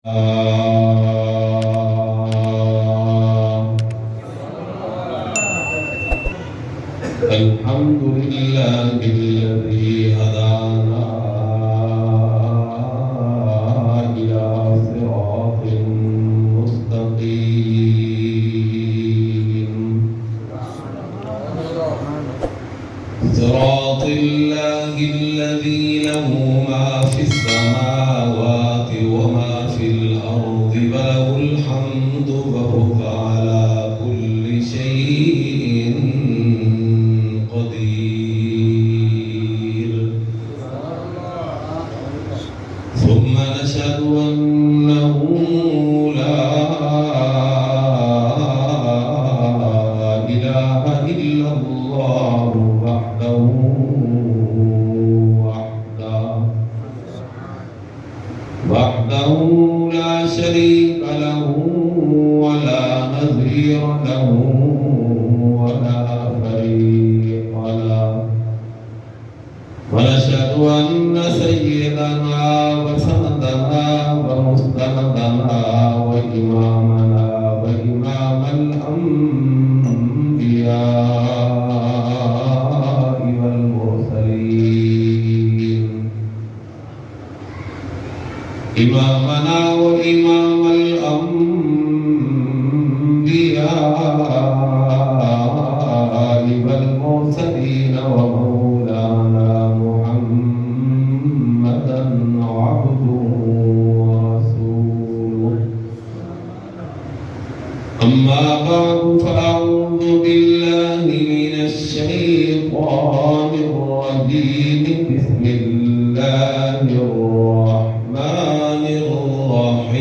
الحمد لله الذي هدانا إلى صراط مستقيم صراط الله الذي له ما في السماوات وما في الأرض وله الحمد وهو على كل شيء قدير. ثم نشهد أنه لا إله إلا الله وحده لا شريك له ولا نظير له ولا فريق له. ونشهد أن سيدنا وسندنا ومستندنا وإمامنا وإمام الأنبياء والمرسلين، إمامنا وإمام الأنبياء والمرسلين ومولانا محمدا عبده ورسوله. أما بعد فأعوذ بالله من الشيطان الرجيم. بسم الله الرحمن الرحيم.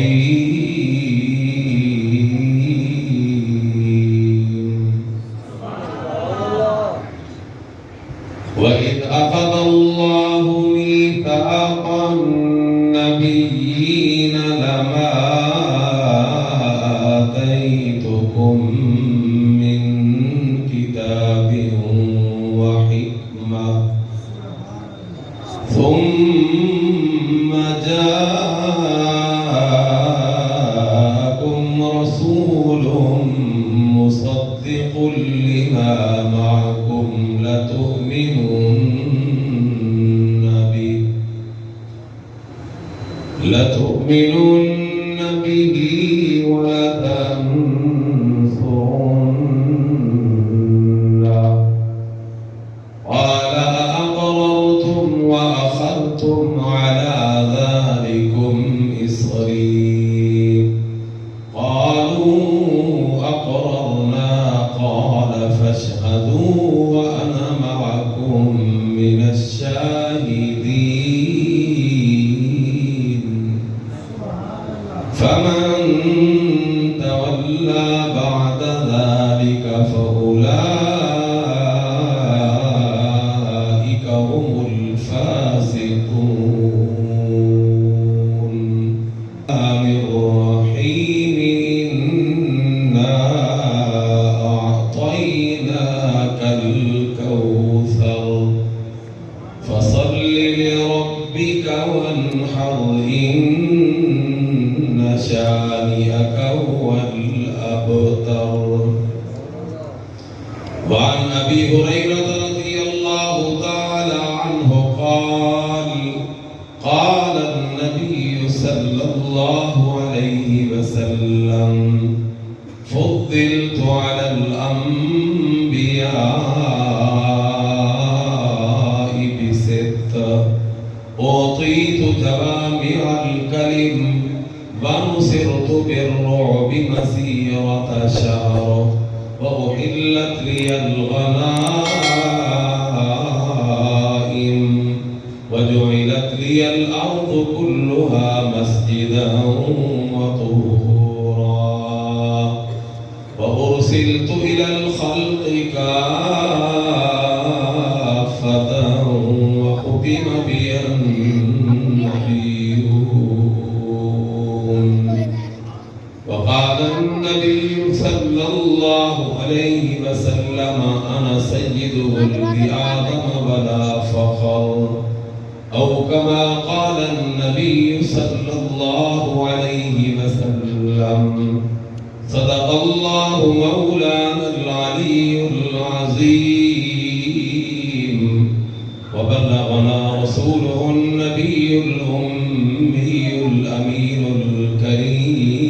وإذ أخذ الله ميثاق النبيين لما آتيتكم من كتاب وحكمة ثم جاءكم رسول مصدق لما معكم لتؤمنن به ولتنصرنه. قال أأقررتم وأخذتم على ذلكم إصري؟ قالوا أقررنا. قال فاشهدوا وأنا معكم من الشاهدين. فمن تولى بعد ذلك فأولئك هم الفاسقون. الرحيم إنا أعطيناك الكوثر فصل لربك وانحر إن شانئك هو الأبتر. وعن أبي هريرة رضي الله تعالى عنه قال قال النبي صلى الله عليه وسلم فضلت على الأنبياء بست: أعطيت جوامع الكلم ونصرت بالرعب مسيرة شهر وأحلت لي الغنائم وجعلت لي الأرض كلها مسجدا وطهورا وأرسلت إلى الخلق كافة وختم بي النبيون. وقال النبي صلى الله عليه وسلم أنا سيد ولد آدم ولا فخر. أو كما قال النبي صلى الله عليه الله مولانا العلي العظيم وبلغنا رسوله النبي الأمي الأمين الكريم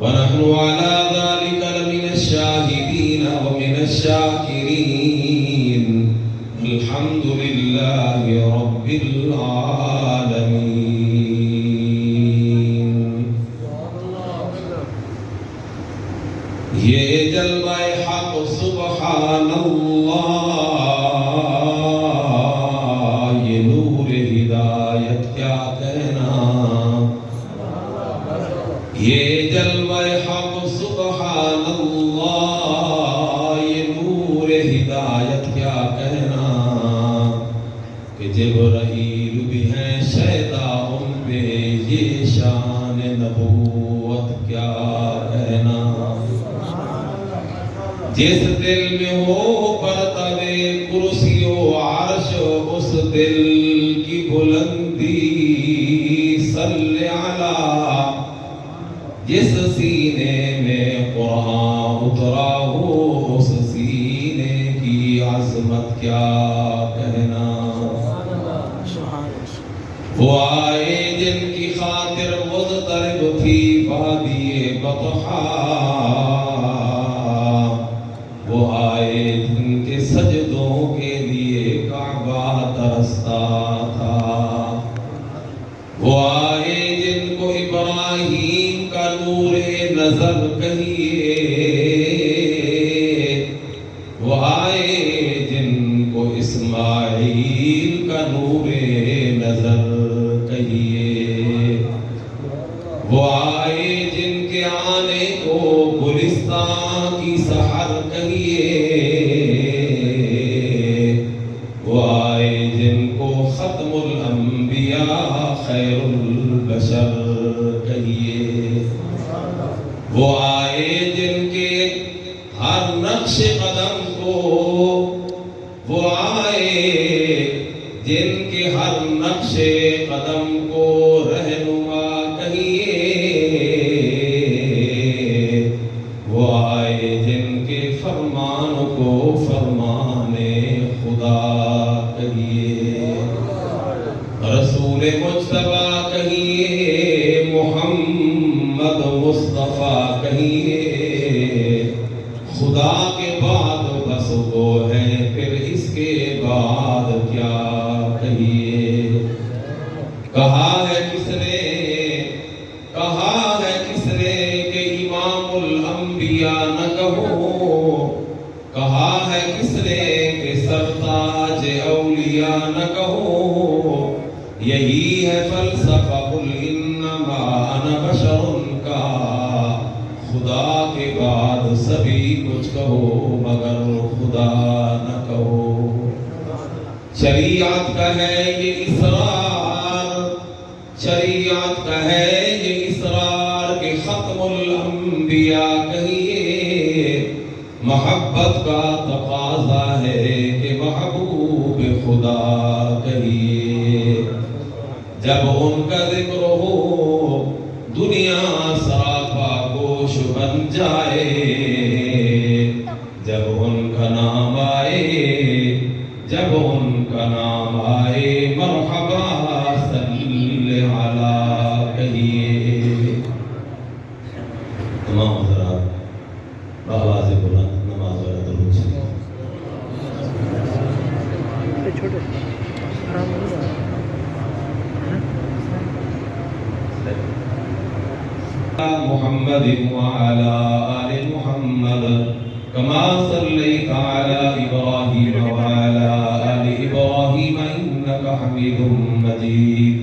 ونحن على ذلك لمن الشاهدين ومن الشاكرين الحمد لله رب العالمين. یہ جلوہ حق سبحان اللہ، یہ نور ہدایت کیا کہنا. یہ جلوہ حق سبحان اللہ، یہ نور ہدایت کیا کہنا. کہ جبرائیل بھی ہیں شیدا ان پہ یہ شان نبوت کیا کہنا. جس دل میں ہو پرتوے کرسی و عرش اس دل کی بلندی صلی علی. جس سینے میں قرآن اترا ہو اس سینے کی عظمت کیا کہنا. وہ آئے جن کی خاطر مضطرب تھی وادی بطحا. وہ آئے جن کے سجدوں کے لیے کعبہ ترستا تھا. وہ آئے جن کو ابراہیم کا نور نظر کہیے. وہ آئے جن کو اسماعیل کا نور نظر کہیے. وہ آئے جن کے آنے کو گلستان کی سحر کہیے. وہ آئے جن کو ختم الانبیاء خیر البشر کہیے. وہ آئے جن کے ہر نقش قدم کو، وہ آئے جن کے ہر نقش قدم کو رہنما کہیے. وہ آئے جن کے فرمان کو فرمان خدا کہیے. رسول مجتبیٰ کہیے، محمد مصطفیٰ کہیے. خدا کے بعد بس وہ ہے، پھر اس کے بعد کیا کہیے. کہا ہے کس نے، کہا ہے کس نے کہ امام الانبیاء نہ کہو. کہا ہے کس نے کہ سرتاج اولیاء نہ کہو. یہی ہے فلسفہ قل انما انا بشر کا. خدا کے بعد سبھی کچھ کہو مگر خدا نہ کہو. شریعت کا ہے یہ اسرار، شریعت کا ہے یہ اسرار کہ ختم الانبیاء کہیے. محبت کا تقاضا ہے کہ محبوب خدا کہیے. جب ان کا ذکر ہو دنیا سراپا گوش بن جائے. جب ان کا نام آئے، جب ان کا نام آئے مرحبا صلی علی کہیے. تمام حضرات بآواز بلند نماز و درود شریف. محمد وعلى آل محمد كما صليت على إبراهيم وعلى آل إبراهيم إنك حميد مجيد.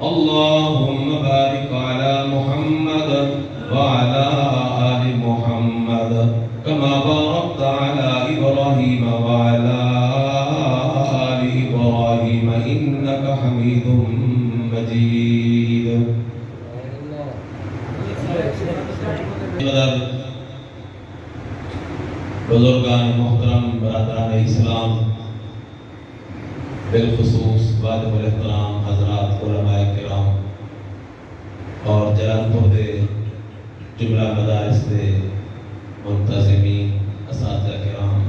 اللهم بارك على محمد وعلى آل محمد كما باركت على إبراهيم وعلى آل إبراهيم إنك حميد مجيد. بزرگان محترم، برادران اسلام، بالخصوص واجب الاحترام حضرات علماء کرام اور جلال پردے جملہ مدارس کے منتظمین، اساتذہ کرام،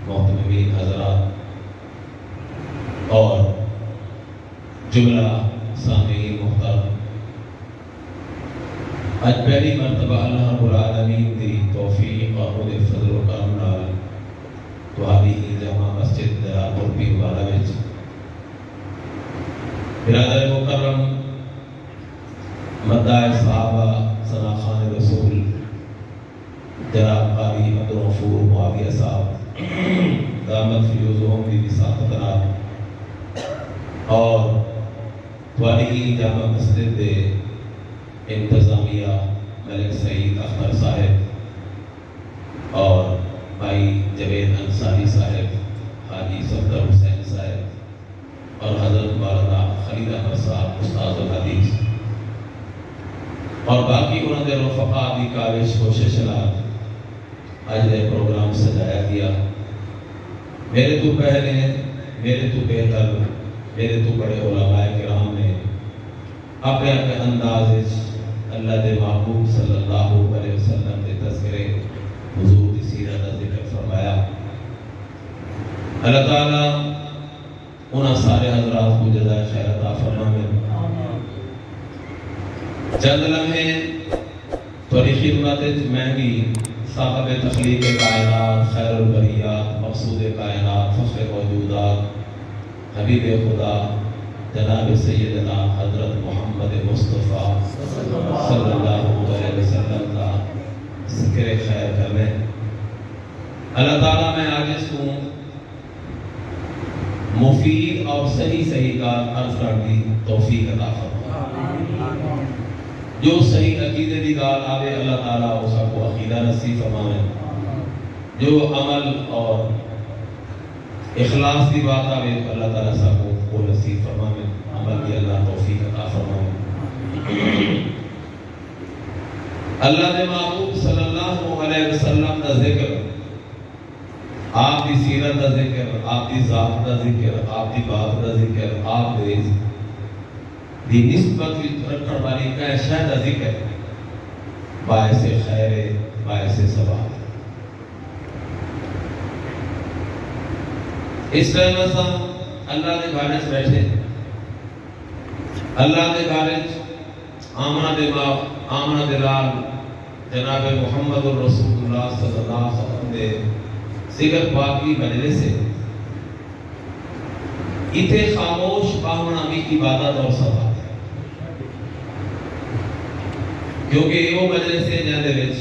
محتمین حضرات اور جملہ سامعین محترم، آج پہلی مرتبہ اللہ رب العالمین دی توفیق اور خود فضل و کرم نال تہاڈی جامع مسجد جلال پور پیر والا وچ برادر مکرم مداح صحابہ ثنا خان رسول جناب قاری عبدالغفور معاویہ صاحب دامت فیوزہم دی وساطتنا اور تہاڈی جامع مسجد دے انتظامیہ ملک سعید اخبر صاحب اور بھائی جوید انصاری صاحب، حاجی صفدر حسین صاحب اور حضرت مولانا خالد احمد صاحب استاد الحدیث اور باقی انہوں نے رفقا دی کاوش کوشش نال آج دے پروگرام سجایا گیا۔ میرے تو پہلے، میرے تو بہتر، میرے تو بڑے علماء کرام نے اپنے اپنے انداز اللہ دے محبوب صلی اللہ علیہ وسلم کے تذکرے، حضور کی سیرت کا ذکر فرمایا۔ اللہ تعالیٰ انہاں سارے حضرات کو جزائے خیر عطا فرمائے۔ چند لمحے تھوڑی خدمت میں بھی صاحب تخلیق کائنات، خیر البریات، مقصود کائنات، فخر موجودات، حبیب خدا جناب سیدنا حضرت محمد مصطفیٰ صلی اللہ علیہ وسلم کا ذکر خیر کرنے۔ اللہ تعالیٰ میں عاجز ہوں مفید اور صحیح کا عرض کرنے کی توفیق عطا فرمائے۔ جو صحیح عقیدے دی گال آوے اللہ تعالیٰ اس کو عقیدہ نصیب فرمائے، جو عمل اور اخلاص دی بات آوے اللہ تعالیٰ سب کو نصیب فرمائے، عمل کی اللہ توفیق عطا فرمائے۔ اللہ دے محبوب صلی اللہ علیہ وسلم دا ذکر، آپ دی سیرت دا ذکر، آپ دی ذات دا ذکر، آپ دی بات دا ذکر، آپ دے دی نسبت رکھن والی کا شہ دا ذکر باعث خیر، باعث ثواب۔ اس ٹائم اساں اللہ دے گھر وچ بیٹھے، اللہ دے گھر وچ آمنہ دے لال جناب محمد الرسول اللہ صلی اللہ علیہ وسلم دے ذکر پاک کی مجلس سے اتھے خاموش باہمنا بھی عبادت اور ثواب ہے، کیونکہ یہ مجلس ہے جہاں دے وچ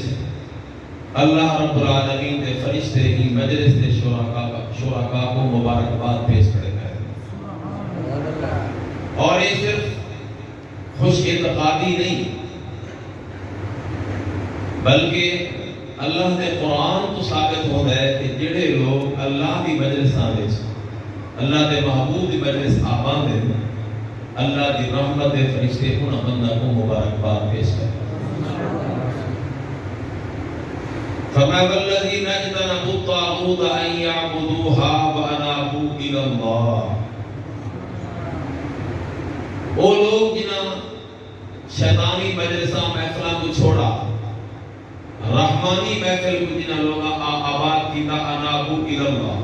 اللہ رب العالمین دے فرشتے ہی مجلس دے شرکاء کو مبارکباد پیش کرے گئے، اور یہ صرف خوش اعتقادی نہیں بلکہ اللہ دے قرآن تو ثابت ہوتا ہے کہ جڑے لوگ اللہ دی مجلساں وچ اللہ دے محبوب دی مجلس آباد ہیں، اللہ دی رحمت دے فرشتے انہاں بندہ کو مبارکباد پیش کرتے ہیں۔ فما والذین اجتنبوا الطاغوت ان یعبدوها وانابوا الی اللہ، وہ لوگ جنہاں شیطانی مجلساں محفلاں کو چھوڑا، رحمانی محفل کو جنہاں لوگاں آباد کیتا، انابوا الی اللہ،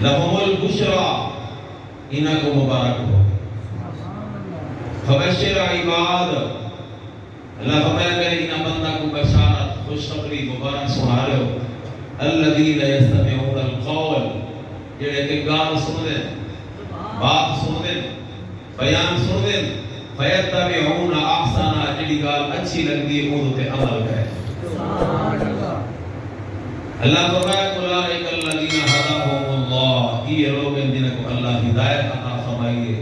لہم البشرا، انہاں کو مبارک ہو۔ فبشر عباد، اللہ فرمایا کہ انہاں بندہ کو بشارت، خوشخبری، مبارک سنا رہے ہو، الذین یستمعون القول، جڑے کہ گال سن دے، بات سن دے، بیان سن دے، فیتبعون احسنا، جڑی گال اچھی لگدی ہے اون تے عمل کرے۔ اللہ فرمایا اولئک الذین ھداھم اللہ، یہ لوگ ہیں جنہیں کو اللہ ہدایت عطا فرمائی ہے،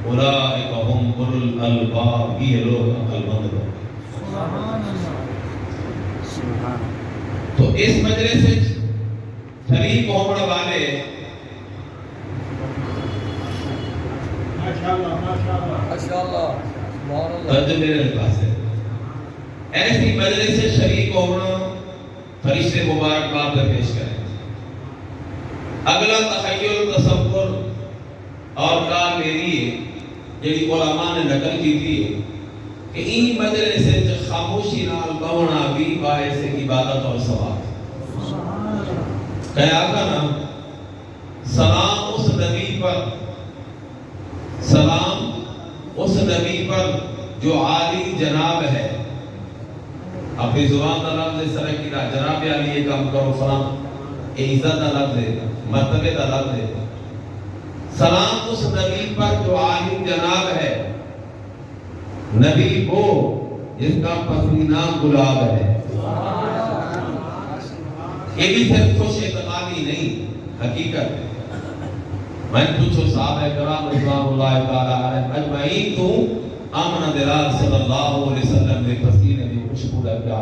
اولئک ھم اولو الالباب، یہ لوگ عقل مند لوگ۔ تو اس مجلس سے شریک ہونے والے میرے پاس ہے، ایسی مجلس سے شریک ہونا فرشتے مبارکباد پر پیش کریں۔ اگلا تخیل، تصور اور کار میری ہے جڑی علماء نے نقل کی تھی، کہ این مجلس سے خاموشی نال بونا بھی باعث عبادت اور ثواب. کہ آقا نا سلام اس نبی پر، سلام اس نبی پر جو عالی جناب ہے. اپنی زبان کا لفظ اس طرح کی جناب علی یہ کام کرو فلاں، یہ عزت کا لفظ ہے، مرتبے کا لفظ ہے. سلام اس نبی پر جو عالی جناب ہے، نبی وہ جس کا پسینہ گلاب ہے. یہ بھی صرف خوش اعتقادی نہیں، حقیقت ہے. میں پوچھو صحابہ کرام رضوان اللہ تعالی علیہم اجمعین تو آمنہ دلال صلی اللہ علیہ وسلم دے پسینے دی خوشبو دا کیا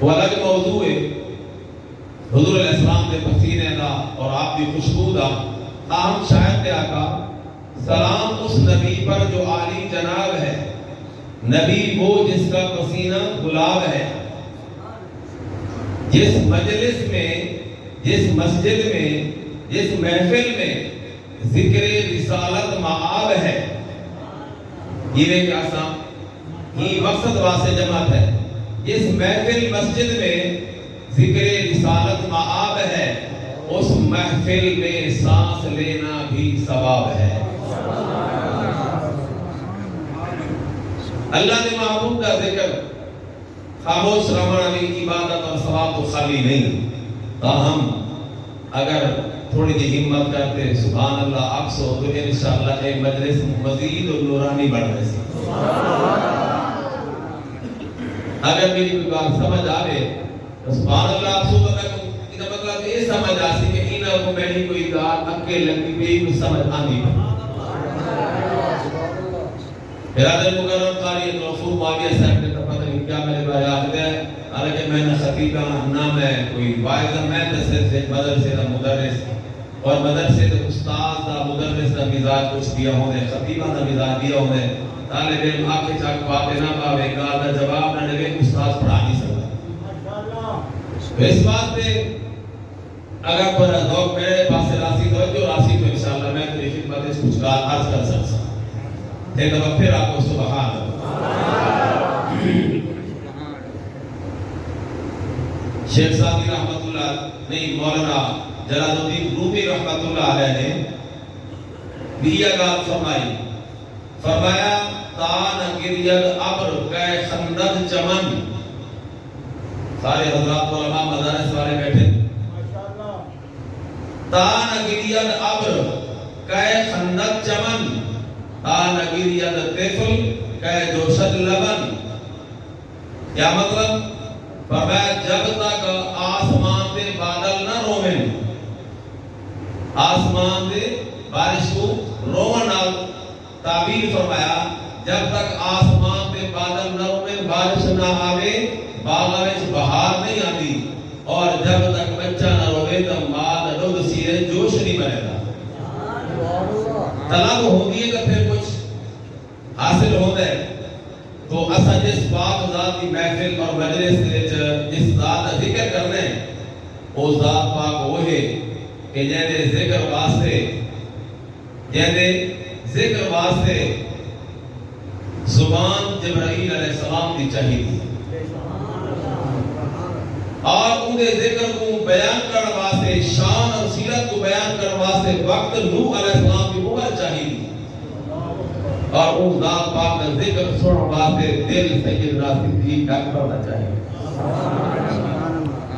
وہ الگ موضوع ہے. حضور علیہ السلام دے پسینے دا اور آپ دی خوشبو دا تاہم شاید دے آقا سلام اس نبی پر جو عالی جناب ہے، نبی وہ جس کا پسینہ گلاب ہے. جس مجلس میں، جس مسجد میں، جس محفل میں ذکر رسالت معاب ہے، یہ کیا سام یہ مقصد واسے جماعت ہے. جس محفل مسجد میں ذکر رسالت معاب ہے، اس محفل میں سانس لینا بھی ثواب ہے. اللہ نے محبوب کا ذکر خاموش رہنا بھی عبادت اور ثواب تو خالی نہیں. تاہم اگر تھوڑی جی ہمت کرتے سبحان اللہ عکس ہو تو انشاءاللہ ایک مجلس مزید اور نورانی بڑھ رہے سے. اگر میری کوئی بات سمجھ آئے تو سبحان اللہ عکس ہو تو میں مطلب یہ سمجھ آسی کہ انہوں کو میری کوئی دار اکے لگی بھی کچھ سمجھ آنی ہے. برادر مکرم قاری غفور معاویہ صاحب نے پتہ نہیں کیا میرے بھائی آخر ہے، حالانکہ میں نے خطیبہ نام ہے کوئی واعظ میں تصرف سے مدرسے کا مدرس اور مدرسے کا استاد دا مدرس کا مزاج کچھ دیا ہونے، خطیبہ دا مزاج دیا ہونے. طالب علم آکے چاک پاتے نہ پاوے گال دا جواب نہ دے استاد پڑھا نہیں سکتا. اس بات پہ اگر پر ذوق میرے پاس راسی تو انشاءاللہ میں تیری خدمت اس کچھ گال عرض کر سکتا. ایک دفعہ پھر آپ کو سبحان اللہ. شیخ سعدی رحمت اللہ نہیں مولانا جلال الدین رومی رحمت اللہ علیہ نے بھی یہ بات فرمائی. فرمایا تان گرید ابر کہ خندق چمن. سارے حضرات علماء مدارس والے بیٹھے. تان گرید ابر کہ خندق چمن، تان گرید طفل کہ جوشد لبن. کیا مطلب؟ فرمایا جب تک آسمان دے بادل نہ رومن، آسمان دے بارش کو رومن نال تعبیر فرمایا جب تک آسمان دے بادل نہ رومن بارش نہ آوے باغ وچ بہار نہیں آتی، اور جب تک بچہ نہ روے تو ماں دا دودھ سیرے جوش نہیں بنے گا. طلب ہوتی ہے کہ پھر کچھ حاصل ہوتا ہے. تو اسا جس پاک ذات کی محفل اور مجلس جس ذات کا ذکر کرنے وہ ذات پاک وہ ہے کہ جہدے ذکر واسطے زبان جبرائیل علیہ السلام کی چاہیے، اور ان ذکر کو بیان کرنے واسطے شان اور سیرت کو بیان کرنے واسطے وقت نوح علیہ السلام کی عمر چاہیے، اور اس ذات پاک کا ذکر سننے واسطے دل سیدنا صدیق اکبر ہونا چاہیے.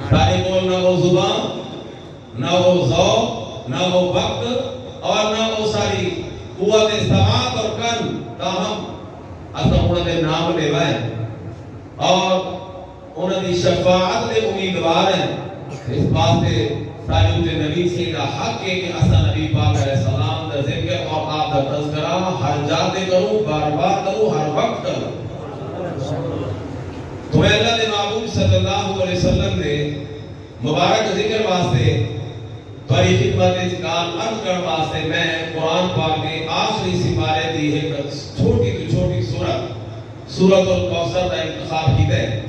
ساری بول نہ وہ زبان، نہ وہ ذوق، نہ وہ وقت، اور نہ وہ ساری قوت سماعت اور کن. تاہم اسا انہوں نے نام لے وائے اور انہوں نے شفاعت لے امیدوار ہیں. اس بات سے ساری نبی سے کا حق ہے کہ اسا نبی پاک علیہ السلام کا ذکر اور آپ کا تذکرہ ہر جاتے کروں، بار بار کروں، ہر وقت کروں. تو اللہ نے محبوب صلی اللہ علیہ وسلم نے مبارک ذکر واسطے بڑی خدمت کال عرض کرنے واسطے میں قرآن پاک میں آخری سپارے دی ہے چھوٹی تو چھوٹی سورۃ الکوثر کا انتخاب کیتا ہے.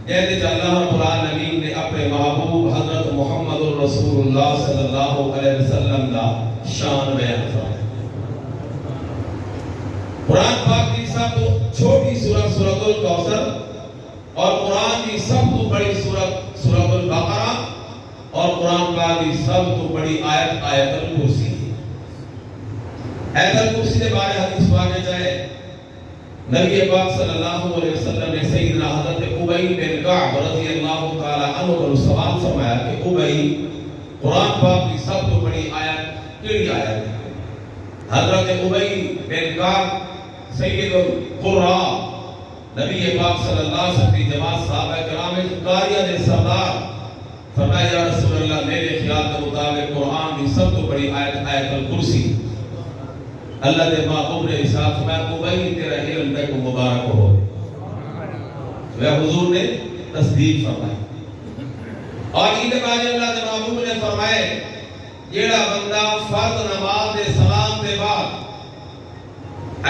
جیسے اللہ رب العالمین نے اپنے محبوب حضرت محمد رسول اللہ صلی اللہ علیہ وسلم کا شان بیان فرمایا. قرآن الکوثر اور قرآن کی سب تو بڑی سورت سورۃ البقرہ اور قرآن پاک کی سب تو بڑی آیت آیت الکرسی. آیت الکرسی کے بارے حدیث واقع چاہے نبی پاک صلی اللہ علیہ وسلم نے سیدنا حضرت ابی بن کعب رضی اللہ تعالی عنہ پر سوال فرمایا کہ ابی قرآن پاک کی سب تو بڑی آیت کیڑی آیت ہے؟ حضرت ابی بن کعب سید القراء نبی پاک صلی اللہ علیہ وسلم کی جماعت صحابہ کرام قاریہ نے سردار فرمایا یا رسول اللہ میرے خیال کے مطابق قرآن کی سب تو بڑی آیت آیت الکرسی. اللہ دے محبوب نے ارشاد فرمایا ابی تیرا علم تک مبارک ہو. وہ حضور نے تصدیق فرمائی. اور یہ بات اللہ دے محبوب نے فرمائے جیڑا بندہ فرض نماز دے سلام دے بعد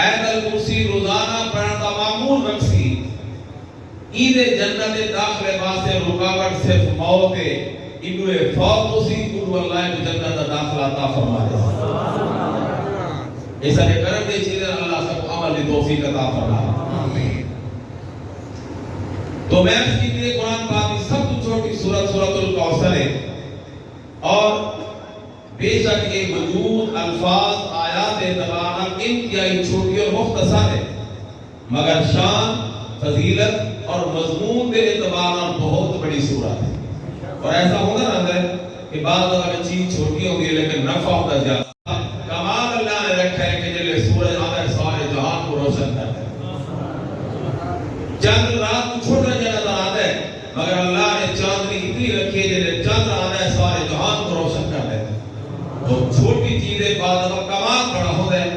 آیت الکرسی روزانہ پڑھن دا معمول رکھسی عید جنت داخلے واسطے رکاوٹ صرف موت ہے. ابن فوت اسی کو اللہ کو جنت دا داخلہ عطا فرما دے. ایسا نے کرم دے چیزیں اللہ سب کو عمل دی توفیق عطا فرما. تو میں اس کی لیے قرآن پاک کی سب تو چھوٹی سورت سورۃ الکوثر ہے اور بے شک یہ وجود الفاظ آیات اعتبار انتہائی چھوٹی اور مختصر ہے مگر شان فضیلت اور مضمون کے اعتبار بہت بڑی سورت ہے. اور ایسا ہوتا رہتا ہے کہ بعض اگر چیز چھوٹی ہوتی ہے لیکن نفع ہوتا زیادہ. کمال اللہ نے رکھا ہے کہ جلے سورج آتا ہے سارے جہان کو روشن کرتا ہے. چند رات کو چھوٹا جا نظر آتا ہے مگر اللہ نے چاندنی اتنی رکھی ہے جلے چند آتا ہے سارے جہان کو روشن کرتا ہے. تو چھوٹی چیزیں بعض اگر کمال بڑا ہوتا ہے.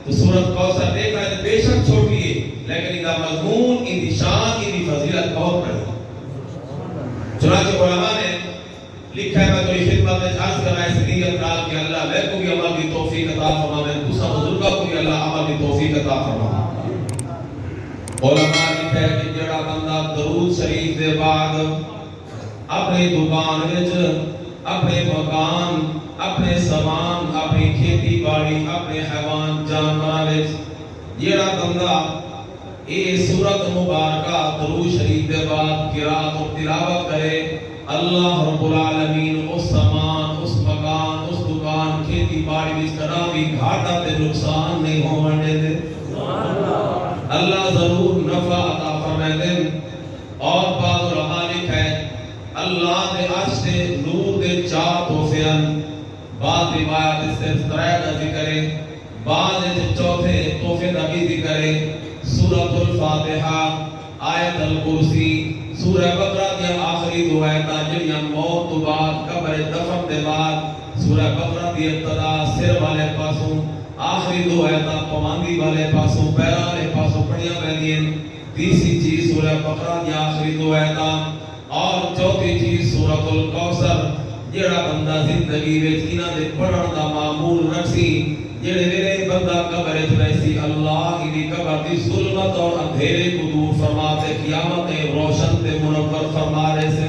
تو سورۃ کوثر دیکھ رہے ہیں بے شک چھوٹی ہے لیکن ان کا مضمون ان کی شان ان کی فضیلت بہت بڑی ہے. چنانچہ علماء نے لکھا ہے میں تمہیں خدمت میں عرض کر رہا ہے اس نیت نال کہ اللہ میں کو بھی عمل کی توفیق عطا فرما دے دوسرا بزرگوں کو بھی اللہ عمل کی توفیق عطا فرما. علماء لکھا ہے کہ جڑا بندہ درود شریف دے بعد اپنی دکان وچ اپنے مکان اپنے سامان اپنی کھیتی باڑی اپنے حیوان جانور وچ جڑا بندہ یہ سورت مبارکہ درود شریف کے بعد قرات اور تلاوت کرے اللہ رب العالمین اس سامان اس مکان اس دکان کھیتی باڑی اس طرح بھی گھاٹا تے نقصان نہیں ہونے دے. اللہ ضرور نفع عطا فرمائے دے. اور بعض علماء لکھا ہے اللہ دے عرش سے نور دے 4 تحفے ہیں. بعض روایات اس سے 3 کا ذکر ہے بعض چوتھے تحفے کا بھی ذکر ہے. سورۃ الفاتحہ آیت الکرسی سورہ بقرہ کی آخری 2 آیتاں جڑیاں موت تو بعد قبر دفن دے بعد سورہ بقرہ کی ابتدا سر والے پاسوں آخری 2 آیتاں پماندی والے پاسوں پیرا والے پاسوں پڑھیاں ویندیاں. تیسری چیز سورہ بقرہ کی آخری 2 آیتاں اور چوتھی چیز سورۃ الکوثر. جڑا بندہ زندگی وچ انہاں دے پڑھن دا معمول رکھسی جڑے میرے بندہ قبر وچ رہسی اللہ دی قبر دی ظلمت اور اندھیرے کو دور فرما تے قیامت روشن تے منور فرما رہے سے